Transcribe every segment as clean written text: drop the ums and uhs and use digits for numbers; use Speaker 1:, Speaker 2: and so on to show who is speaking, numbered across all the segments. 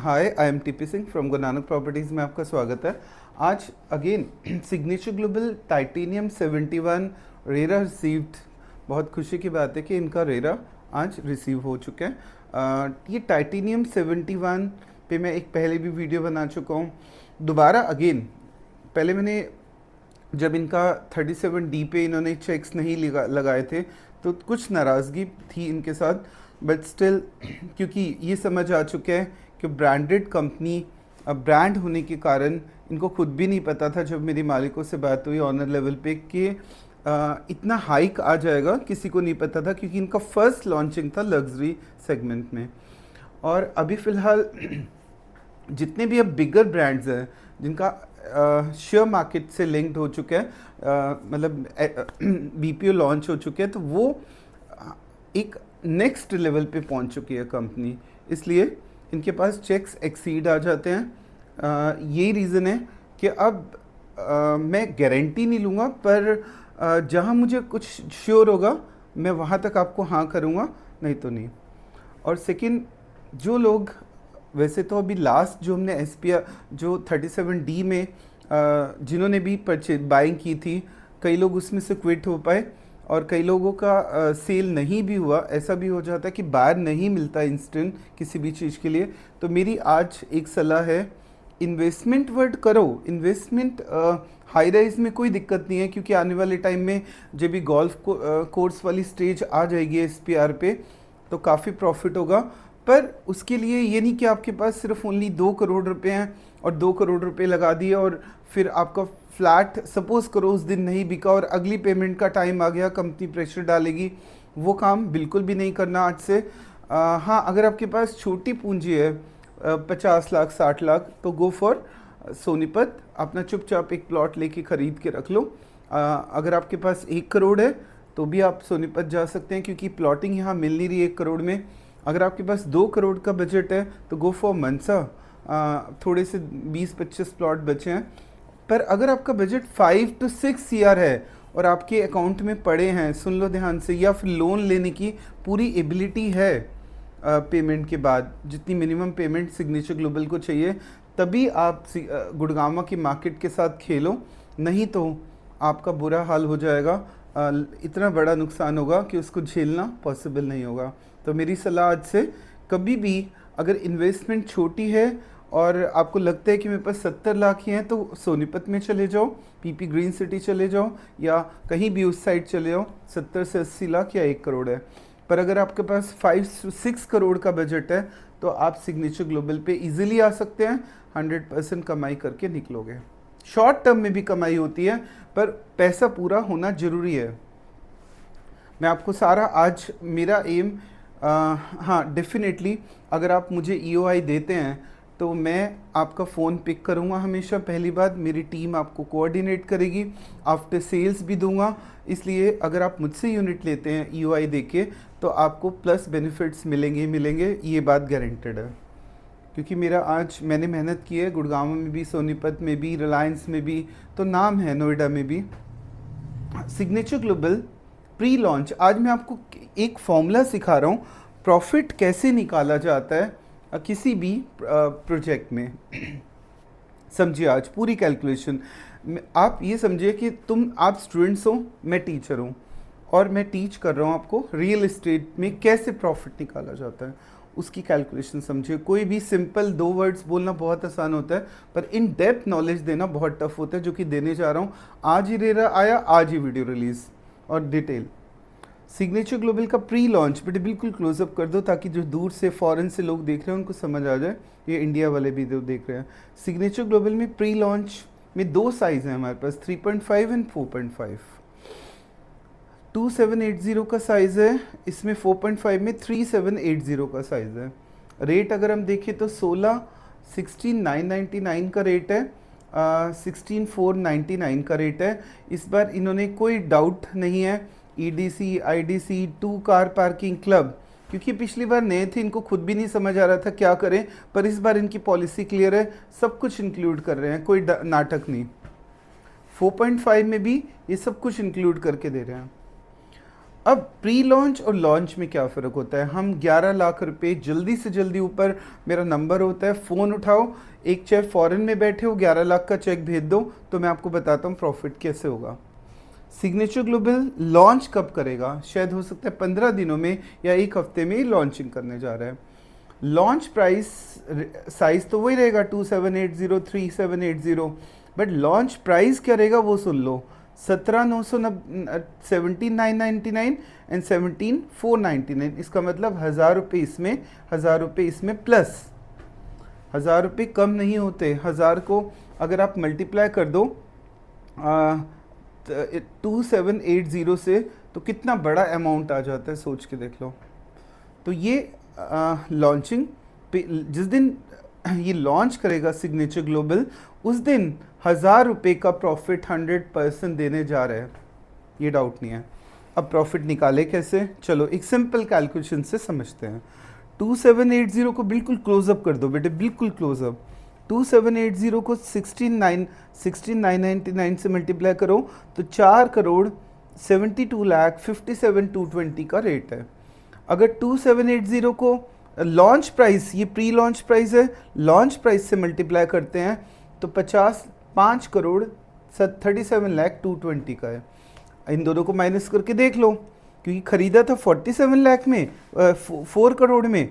Speaker 1: Hi, I am TP Singh from Guru Nanak properties में आपका स्वागत है। आज again signature global titanium 71 RERA received. बहुत खुशी की बात है कि इनका रेरा आज रिसीव हो चुके हैं। ये टाइटेनियम 71 पे मैं एक पहले भी वीडियो बना चुका हूँ। दोबारा अगेन पहले मैंने जब इनका 37D पे इन्होंने चेक्स नहीं लगाए थे तो कुछ नाराज़गी थी इनके साथ, बट स्टिल क्योंकि ये समझ आ चुके हैं कि ब्रांडेड कंपनी, ब्रांड होने के कारण इनको खुद भी नहीं पता था जब मेरी मालिकों से बात हुई ऑनर लेवल पे कि इतना हाइक आ जाएगा, किसी को नहीं पता था क्योंकि इनका फर्स्ट लॉन्चिंग था लग्जरी सेगमेंट में। और अभी फ़िलहाल जितने भी अब बिगर ब्रांड्स हैं जिनका शेयर मार्केट से लिंक्ड हो चुके हैं, मतलब बीपीओ लॉन्च हो चुके हैं, तो वो एक नेक्स्ट लेवल पे पहुंच चुकी है कंपनी, इसलिए इनके पास चेक्स एक्सीड आ जाते हैं। यही रीज़न है कि अब मैं गारंटी नहीं लूँगा, पर जहाँ मुझे कुछ श्योर होगा मैं वहाँ तक आपको हाँ करूँगा, नहीं तो नहीं। और सेकंड, जो लोग वैसे तो अभी लास्ट जो हमने एसपीआर जो 37D में जिन्होंने भी बाइंग की थी, कई लोग उसमें से क्विट हो पाए और कई लोगों का सेल नहीं भी हुआ। ऐसा भी हो जाता है कि बाहर नहीं मिलता इंस्टेंट किसी भी चीज़ के लिए। तो मेरी आज एक सलाह है, इन्वेस्टमेंट वर्ड करो। इन्वेस्टमेंट हाई राइज में कोई दिक्कत नहीं है क्योंकि आने वाले टाइम में जब भी गोल्फ कोर्स वाली स्टेज आ जाएगी एसपीआर पे तो काफ़ी प्रॉफिट होगा। पर उसके लिए ये नहीं कि आपके पास सिर्फ ओनली 2 करोड़ रुपए हैं और 2 करोड़ रुपए लगा दिए और फिर आपका फ्लैट सपोज करो उस दिन नहीं बिका और अगली पेमेंट का टाइम आ गया, कंपनी प्रेशर डालेगी। वो काम बिल्कुल भी नहीं करना आज से। हाँ, अगर आपके पास छोटी पूंजी है 50 लाख 60 लाख तो गो फॉर सोनीपत, अपना चुपचाप एक प्लॉट लेके ख़रीद के रख लो। अगर आपके पास 1 करोड़ है तो भी आप सोनीपत जा सकते हैं क्योंकि प्लॉटिंग यहाँ मिल नहीं रही 1 करोड़ में। अगर आपके पास 2 करोड़ का बजट है तो गो फॉर मनसा, थोड़े से 20-25 प्लॉट बचे हैं। पर अगर आपका बजट 5 to 6 CR है और आपके अकाउंट में पड़े हैं, सुन लो ध्यान से, या फिर लोन लेने की पूरी एबिलिटी है पेमेंट के बाद, जितनी मिनिमम पेमेंट सिग्नेचर ग्लोबल को चाहिए, तभी आप गुड़गांव की मार्केट के साथ खेलो, नहीं तो आपका बुरा हाल हो जाएगा। इतना बड़ा नुकसान होगा कि उसको झेलना पॉसिबल नहीं होगा। तो मेरी सलाह आज से, कभी भी अगर इन्वेस्टमेंट छोटी है और आपको लगता है कि मेरे पास 70 लाख ही हैं तो सोनीपत में चले जाओ, पीपी ग्रीन सिटी चले जाओ या कहीं भी उस साइड चले जाओ। 70 से 80 लाख या 1 करोड़ है। पर अगर आपके पास 5 to 6 करोड़ का बजट है तो आप सिग्नेचर ग्लोबल पे इजीली आ सकते हैं, 100% कमाई करके निकलोगे। शॉर्ट टर्म में भी कमाई होती है पर पैसा पूरा होना ज़रूरी है। मैं आपको सारा आज मेरा एम, हाँ डेफिनेटली अगर आप मुझे ईओआई देते हैं तो मैं आपका फ़ोन पिक करूँगा हमेशा। पहली बात, मेरी टीम आपको कोऑर्डिनेट करेगी, आफ्टर सेल्स भी दूंगा। इसलिए अगर आप मुझसे यूनिट लेते हैं ईओआई देके तो आपको प्लस बेनिफिट्स मिलेंगे, ये बात गारंटेड है। क्योंकि मेरा आज मैंने मेहनत की है, गुड़गांव में भी, सोनीपत में भी, रिलायंस में भी, तो नाम है, नोएडा में भी। सिग्नेचर ग्लोबल प्री लॉन्च, आज मैं आपको एक फॉर्मूला सिखा रहा हूँ प्रॉफिट कैसे निकाला जाता है किसी भी प्रोजेक्ट में। समझिए आज पूरी कैलकुलेशन। आप ये समझिए कि आप स्टूडेंट्स हो, मैं टीचर हूँ और मैं टीच कर रहा हूँ आपको रियल एस्टेट में कैसे प्रॉफिट निकाला जाता है, उसकी कैलकुलेशन समझिए। कोई भी सिंपल 2 वर्ड्स बोलना बहुत आसान होता है पर इन डेप्थ नॉलेज देना बहुत टफ होता है, जो कि देने जा रहा हूँ। आज ही रेरा आया, आज ही वीडियो रिलीज़ और डिटेल। सिग्नेचर ग्लोबल का प्री लॉन्च, बेटे बिल्कुल क्लोजअप कर दो ताकि जो दूर से फॉरेन से लोग देख रहे हैं उनको समझ आ जाए, ये इंडिया वाले भी जो देख रहे हैं। सिग्नेचर ग्लोबल में प्री लॉन्च में 2 साइज़ हैं हमारे पास, 3.5 एंड 4.5। 2780 का साइज़ है, इसमें 4.5 में 3780 का साइज़ है। रेट अगर हम देखें तो 16,999 का रेट है, 16,499 का रेट है। इस बार इन्होंने कोई डाउट नहीं है, EDC, IDC, 2 car parking club, क्योंकि पिछली बार नए थे, इनको खुद भी नहीं समझ आ रहा था क्या करें, पर इस बार इनकी पॉलिसी क्लियर है, सब कुछ इंक्लूड कर रहे हैं, कोई नाटक नहीं। 4.5 में भी ये सब कुछ इंक्लूड करके दे रहे हैं। अब प्री लॉन्च और लॉन्च में क्या फ़र्क होता है? हम 11 लाख रुपए जल्दी से जल्दी, ऊपर मेरा नंबर होता है, फ़ोन उठाओ, एक चाहे फॉरेन में बैठे हो 11 लाख का चेक भेज दो, तो मैं आपको बताता हूँ प्रॉफिट कैसे होगा। सिग्नेचर ग्लोबल लॉन्च कब करेगा? शायद हो सकता है 15 दिनों में या एक हफ्ते में ही लॉन्चिंग करने जा रहा है। लॉन्च प्राइस साइज तो वही रहेगा 2780 3780, बट लॉन्च प्राइस क्या रहेगा वो सुन लो, 17,999 एंड 17,499। इसका मतलब 1000 रुपये इसमें, 1000 रुपये इसमें प्लस, 1000 रुपये कम नहीं होते। 1000 को अगर आप मल्टीप्लाई कर दो 2780 से, तो कितना बड़ा अमाउंट आ जाता है, सोच के देख लो। तो ये लॉन्चिंग जिस दिन ये लॉन्च करेगा सिग्नेचर ग्लोबल, उस दिन 1000 रुपये का प्रॉफिट 100% देने जा रहे हैं, ये डाउट नहीं है। अब प्रॉफिट निकाले कैसे? चलो एक सिंपल कैलकुलेशन से समझते हैं। 2780 को बिल्कुल क्लोजअप कर दो बेटे, बिल्कुल क्लोजअप। 2780 को 16999 से मल्टीप्लाई करो तो 4,72,57,220 का रेट है। अगर 2780 को लॉन्च प्राइस, ये प्री लॉन्च प्राइस है, लॉन्च प्राइस से मल्टीप्लाई करते हैं तो 5,37,220 का है। इन दोनों को माइनस करके देख लो, क्योंकि खरीदा था 47 लाख में, 4 करोड़ में,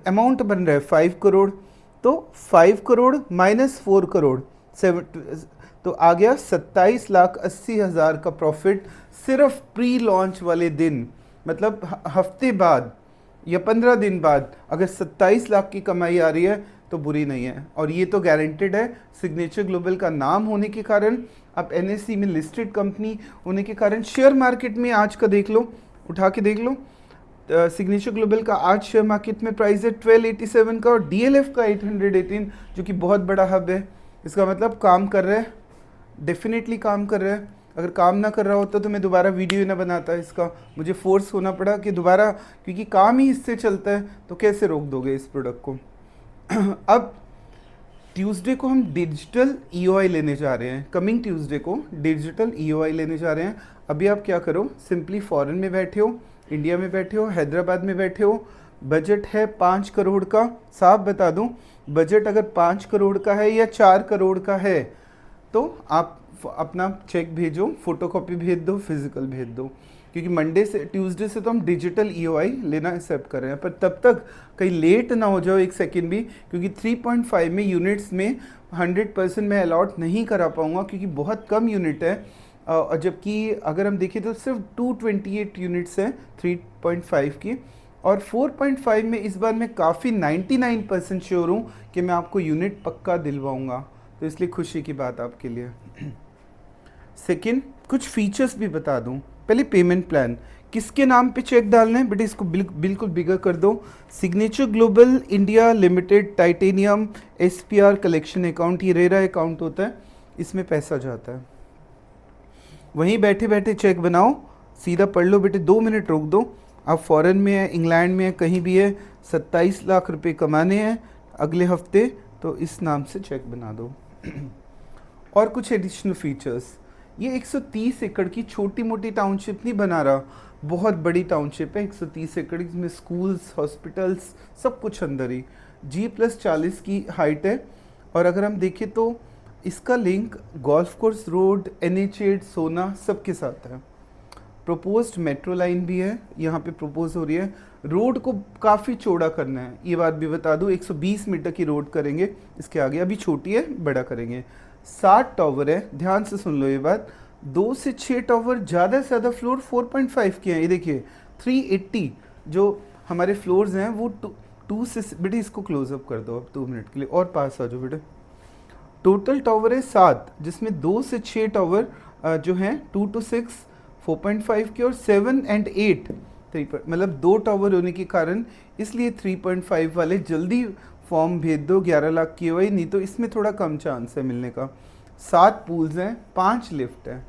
Speaker 1: अमाउंट बन रहा है 5 करोड़, तो 5 करोड़ माइनस 4 करोड़ 7, तो आ गया 27,80,000 का प्रॉफिट सिर्फ प्री लॉन्च वाले दिन। मतलब हफ्ते बाद या 15 दिन बाद अगर 27 लाख की कमाई आ रही है तो बुरी नहीं है, और ये तो गारंटेड है सिग्नेचर ग्लोबल का नाम होने के कारण, आप एनएससी में लिस्टेड कंपनी होने के कारण। शेयर मार्केट में आज का देख लो, उठा के देख लो, सिग्नेचर ग्लोबल का आज शेयर मार्केट में प्राइस है 1287 का, और डीएलएफ का 818, जो कि बहुत बड़ा हब है। इसका मतलब काम कर रहा है, डेफिनेटली काम कर रहा है। अगर काम ना कर रहा होता तो मैं दोबारा वीडियो ना बनाता, इसका मुझे फोर्स होना पड़ा कि दोबारा, क्योंकि काम ही इससे चलता है, तो कैसे रोक दोगे इस प्रोडक्ट को। अब ट्यूसडे को हम डिजिटल ईओआई लेने जा रहे हैं, कमिंग ट्यूसडे को डिजिटल ईओआई लेने जा रहे हैं। अभी आप क्या करो, सिंपली फॉरेन में बैठे हो, इंडिया में बैठे हो, हैदराबाद में बैठे हो, बजट है 5 करोड़ का। साफ बता दूं, बजट अगर 5 करोड़ का है या 4 करोड़ का है तो आप अपना चेक भेजो, फोटोकॉपी भेज दो, फिजिकल भेज दो, क्योंकि मंडे से ट्यूसडे से तो हम डिजिटल ईओआई लेना एक्सेप्ट कर रहे हैं। पर तब तक कहीं लेट ना हो जाओ एक सेकंड भी, क्योंकि 3.5 में यूनिट्स में 100% मैं अलॉट नहीं करा पाऊँगा, क्योंकि बहुत कम यूनिट है। और जबकि अगर हम देखें तो सिर्फ 228 यूनिट्स हैं 3.5 की, और 4.5 में इस बार मैं काफ़ी 99% श्योर हूँ कि मैं आपको यूनिट पक्का दिलवाऊँगा, तो इसलिए खुशी की बात आपके लिए। सेकंड, कुछ फीचर्स भी बता दूं। पहले पेमेंट प्लान, किसके नाम पे चेक डालना है बेटे, इसको बिल्कुल बिगर कर दो। Signature global India limited titanium SPR collection account, ये रेरा अकाउंट होता है, इसमें पैसा जाता है। वहीं बैठे बैठे चेक बनाओ, सीधा पढ़ लो बेटे, 2 मिनट रोक दो। आप फॉरेन में है, इंग्लैंड में है, कहीं भी है, 27 लाख रुपए कमाने हैं अगले हफ्ते, तो इस नाम से चेक बना दो। और कुछ एडिशनल फीचर्स, ये 130 एकड़ की छोटी मोटी टाउनशिप नहीं बना रहा, बहुत बड़ी टाउनशिप है, 130 एकड़ में स्कूल्स, हॉस्पिटल्स, सब कुछ अंदर ही, G+40 की हाइट है। और अगर हम देखें तो इसका link golf course road, NH8, सोना सबके साथ है। प्रोपोज्ड मेट्रो लाइन भी है, यहाँ पे प्रपोज हो रही है। रोड को काफ़ी चौड़ा करना है, ये बात भी बता दूँ, 120 मीटर की रोड करेंगे इसके आगे, अभी छोटी है, बड़ा करेंगे। 60 टावर है, ध्यान से सुन लो ये बात, 2 से 6 टावर, ज़्यादा से ज़्यादा फ्लोर 4.5 के हैं। ये देखिए 380 जो हमारे फ्लोर्स हैं वो 2 से, बेटे इसको क्लोजअप कर दो अब 2 मिनट के लिए, और पास आ जाओ बेटे। टोटल टावर है 7, जिसमें 2 से 6 टावर जो हैं 2 to 6 4.5 के, और 7 and 8 3, मतलब 2 टावर होने के कारण इसलिए 3.5 वाले जल्दी फॉर्म भेज दो, 11 लाख की हुई, नहीं तो इसमें थोड़ा कम चांस है मिलने का। 7 पूल्स हैं, 5 लिफ्ट है,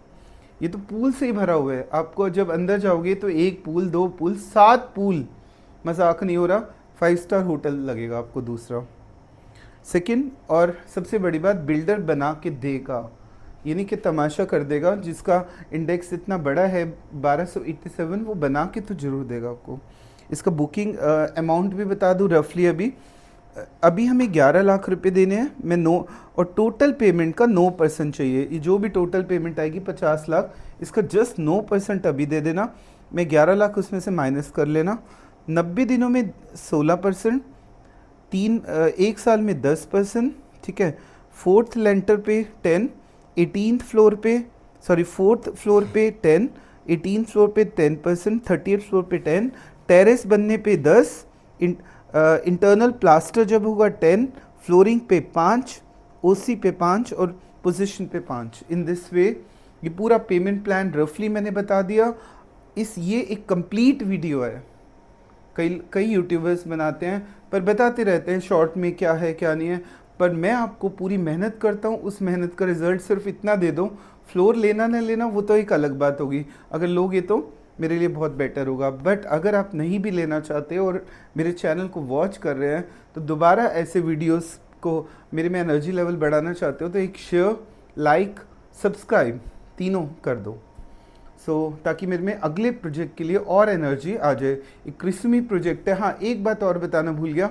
Speaker 1: ये तो पूल से ही भरा हुआ है। आपको जब अंदर जाओगे तो 1 पूल, 2 पूल, 7 पूल, मजाक नहीं हो रहा, 5 स्टार होटल लगेगा आपको दूसरा। सेकंड और सबसे बड़ी बात, बिल्डर बना के देगा, ये नहीं कि तमाशा कर देगा। जिसका इंडेक्स इतना बड़ा है 1287, वो बना के तो जरूर देगा आपको। इसका बुकिंग अमाउंट भी बता दूं रफली। अभी हमें 11 लाख रुपए देने हैं। मैं नो और टोटल पेमेंट का 9% चाहिए। ये जो भी टोटल पेमेंट आएगी 50 लाख, इसका जस्ट 9% अभी दे देना। मैं 11 लाख उसमें से माइनस कर लेना। 90 दिनों में 16%, एक साल में 10%, ठीक है। फोर्थ लेंटर पे 10, 18th फ्लोर पे फोर्थ फ्लोर पे 10, 18th फ्लोर पे 10%, 30th फ्लोर पे 10, टेरेस बनने पे 10, इंटरनल प्लास्टर जब होगा 10, फ्लोरिंग पे 5, ओसी पे 5 और पोजीशन पे 5। इन दिस वे ये पूरा पेमेंट प्लान रफली मैंने बता दिया। ये एक कंप्लीट वीडियो है। कई यूट्यूबर्स बनाते हैं पर बताते रहते हैं शॉर्ट में क्या है क्या नहीं है, पर मैं आपको पूरी मेहनत करता हूँ, उस मेहनत का रिजल्ट सिर्फ इतना दे दो। फ्लोर लेना ना लेना वो तो एक अलग बात होगी, अगर लोगे तो मेरे लिए बहुत बेटर होगा। बट अगर आप नहीं भी लेना चाहते और मेरे चैनल को वॉच कर रहे हैं तो दोबारा ऐसे वीडियोस को मेरे में एनर्जी लेवल बढ़ाना चाहते हो तो एक शेयर, लाइक, सब्सक्राइब तीनों कर दो। ताकि मेरे में अगले प्रोजेक्ट के लिए और एनर्जी आ जाए। एक क्रिस्मी प्रोजेक्ट है। हाँ, एक बात और बताना भूल गया,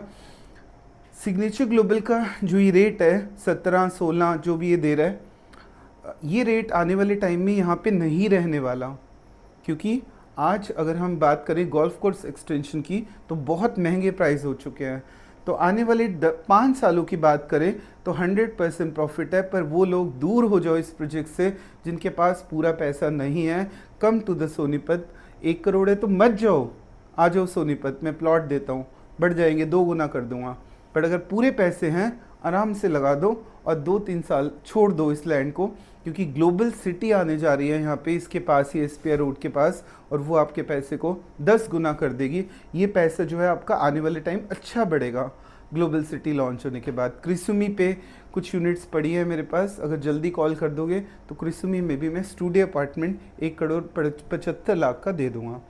Speaker 1: सिग्नेचर ग्लोबल का जो ये रेट है 17-16 जो भी ये दे रहा है, ये रेट आने वाले टाइम में यहाँ पे नहीं रहने वाला। क्योंकि आज अगर हम बात करें गोल्फ कोर्स एक्सटेंशन की तो बहुत महंगे प्राइस हो चुके हैं। तो आने वाले 5 सालों की बात करें तो 100% प्रॉफिट है। पर वो लोग दूर हो जाओ इस प्रोजेक्ट से जिनके पास पूरा पैसा नहीं है। Come to the Sonipat. 1 crore है तो मत जाओ, आ जाओ सोनीपत, मैं प्लॉट देता हूँ, बढ़ जाएंगे, 2 गुना कर दूंगा। पर अगर पूरे पैसे हैं आराम से लगा दो और 2-3 साल छोड़ दो इस लैंड को, क्योंकि ग्लोबल सिटी आने जा रही है यहाँ पे, इसके पास ही एसपीआर रोड के पास, और वो आपके पैसे को 10 गुना कर देगी। ये पैसा जो है आपका आने वाले टाइम अच्छा बढ़ेगा ग्लोबल सिटी लॉन्च होने के बाद। क्रिसुमी पे कुछ यूनिट्स पड़ी है मेरे पास, अगर जल्दी कॉल कर दोगे तो क्रिसुमी में भी मैं स्टूडियो अपार्टमेंट 1 करोड़ 75 लाख का दे दूँगा।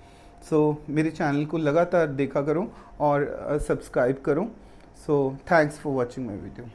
Speaker 1: मेरे चैनल को लगातार देखा करो और सब्सक्राइब करो। Thanks for watching my video.